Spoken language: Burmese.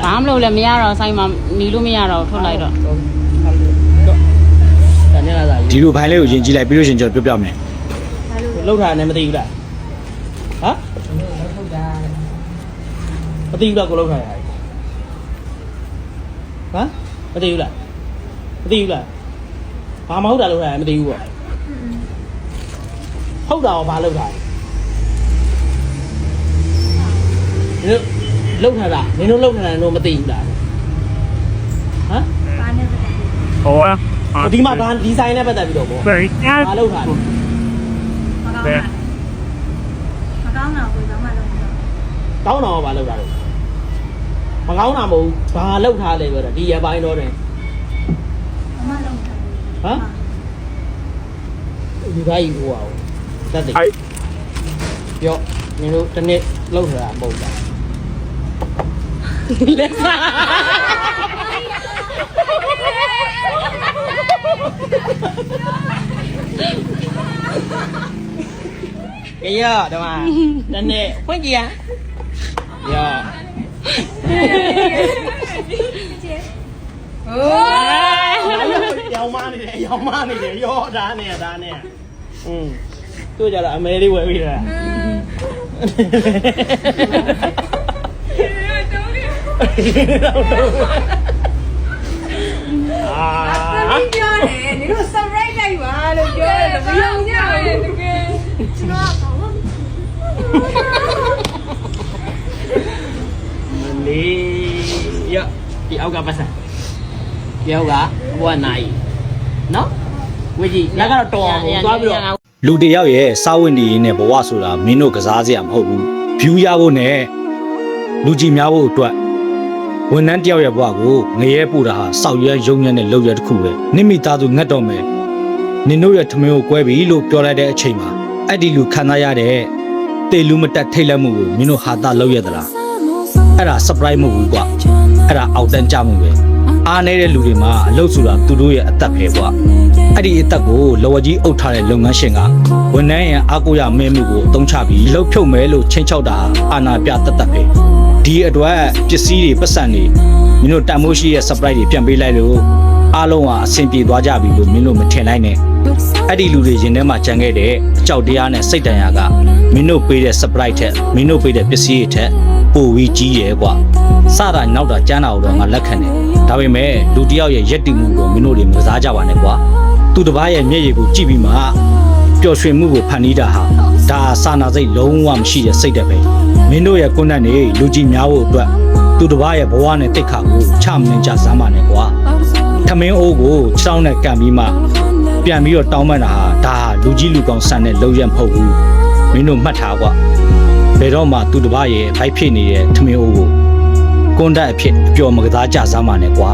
ဘာမလို့လဲမရတော့ဆိုင်မှာနေလို့မရတော့ထွက်လိုက်တော့ ဒါနဲ့လာစား ဒီလိုဘိုင်းလေးကိုယဉ်ကြည့်လိုက်ပြီးလို့ရှင်ကျွန်တော်ပြောပြမယ် လှုပ်ထားတယ်မသိဘူးလားဟမ်မသိဘူးလားကိုလှုပ်ထားရတယ်ဟမ်မသိဘူးလားမသိဘူးလားဘာမဟုတ်တာလှုပ်ထားရတယ်မသိဘူးပေါ့ဟုတ်တာရောဘာလှုပ်ထားလဲလှုပ်ထားတာနင်တို့လှုပ်ထားတယ်တော့မသိဘူးလားဟမ် ဟော ဒီမှာဒါဒီဇိုင်းနဲ့ပတ်သက်ပြီးတော့ပေါ့ ဘယ်ညာ ဘာလှုပ်ထားလဲ ဘယ် ကောင်းတာရောဘာလှုပ်ထားလဲမကောင်းတာမဟုတ်ဘာလှုပ်ထားလဲပြောတာဒီရပိုင်းတော့တယ်ဟမ်ဒီဘိုင်းဟိုအောင်တက်တယ် အဲ့ ပြောနင်တို့တစ်နေ့လှုပ်ထားတာမဟုတ်လားလက်စားကဲရတော့တနေ့ဖွင့်ကြည့်ရရောင်မနေတယ်ရောင်မနေတယ်ရောဒါနဲ့တို့ကြတော့အမဲလေးဝယ်ပြီးတာပြောတယ်နင်တို့ surprise လိုက်ပါလို့ပြောတယ်မယုံကြဘူးတကယ်ကျွန်တော်ကဘာလို့ လေးရဒီအောက်ကပတ်စံဒီအောက်ကဘဝနိုင်နော်ဝေကြီးလက်ကတော့တော်အောင်သွားပြီးတော့ လူတယောက်ရဲ့စာဝင်နေနဲ့ဘဝဆိုတာမင်းတို့ကစားစရာမဟုတ်ဘူး view ရဖို့နဲ့လူကြည်များဖို့အတွက်ဝန်ထမ်းတယောက်ရဲ့ဘဝကိုငရဲပူတာဟာစောက်ရဲရုံညံ့တဲ့လောက်ရတစ်ခုပဲနိမိသားစုငတ်တော့မယ်နင်တို့ရဲ့ထမင်းကိုကွဲပြီလို့ပြောလိုက်တဲ့အချိန်မှာအဲ့ဒီလူခံစားရတဲ့တေလူမတက်ထိတ်လက်မှုကိုမင်းတို့ဟာတာလောက်ရသလားအဲ့ဒါ surprise မဟုတ်ဘူးကွာအဲ့ဒါအောက်တန်းကြမှုပဲအားနေတဲ့လူတွေမှာအလုပ်ဆိုတာသူတို့ရဲ့အသက်ပဲကွာအဲ့ဒီအသက်ကိုလော်ဝကြီးအုပ်ထားတဲ့လုပ်ငန်းရှင်ကဝန်ထမ်းရဲ့အားကိုးရမဲမှုကိုအသုံးချပြီးလှုပ်ဖြုတ်မဲလို့ချင်းချောက်တာအာနာပြတတ်တတ်ပဲဒီအတွက်ပစ္စည်းတွေပတ်စံတွေမင်းတို့တန်မိုးရှိရဲ့ surprise တွေပြန်ပေးလိုက်လို့အားလုံးဟာအဆင်ပြေသွားကြပြီလို့မင်းတို့မထင်လိုက်နဲ့အဲ့ဒီလူတွေရင်ထဲမှာကြံခဲ့တဲ့အကြောက်တရားနဲ့စိတ်တန်ရာကမင်းတို့ပေးတဲ့ surprise ထက်မင်းတို့ပေးတဲ့ပစ္စည်းတွေထက်ပိုပြီးကြီးရဲကွာစတာနောက်တာကျန်းတာတော့ငါလက်ခံတယ်ဒါပေမဲ့လူတယောက်ရဲ့ရက်တီမှုကိုမင်းတို့တွေမစားကြပါနဲ့ကွာသူတစ်ပါးရဲ့မျက်ရည်ကိုကြည့်ပြီးမှပျော်ရွှင်မှုကိုဖန်တီးတာဟာဒါစာနာစိတ်လုံးဝမရှိတဲ့စိတ်တပဲမင်းတို့ရဲ့ကွန်းနဲ့နေလူကြည်များဖို့အတွက်သူတစ်ပါးရဲ့ဘဝနဲ့တိတ်ခါကိုချမင်းကြစမ်းပါနဲ့ကွာထမင်းအိုးကိုချောင်းနဲ့ကန်ပြီးမှပြန်ပြီးတော့တောင်းပန်တာဟာဒါလူကြီးလူကောင်းဆန်တဲ့လုံရမဟုတ်ဘူးမင်းတို့မှတ်ထားကွာဘယ်တော့မှသူတစ်ပါးရဲ့ဖိုက်ဖြစ်နေတဲ့ထမင်းအိုးကိုကွန်းတက်အဖြစ်အပျော်မကစားကြစမ်းပါနဲ့ကွာ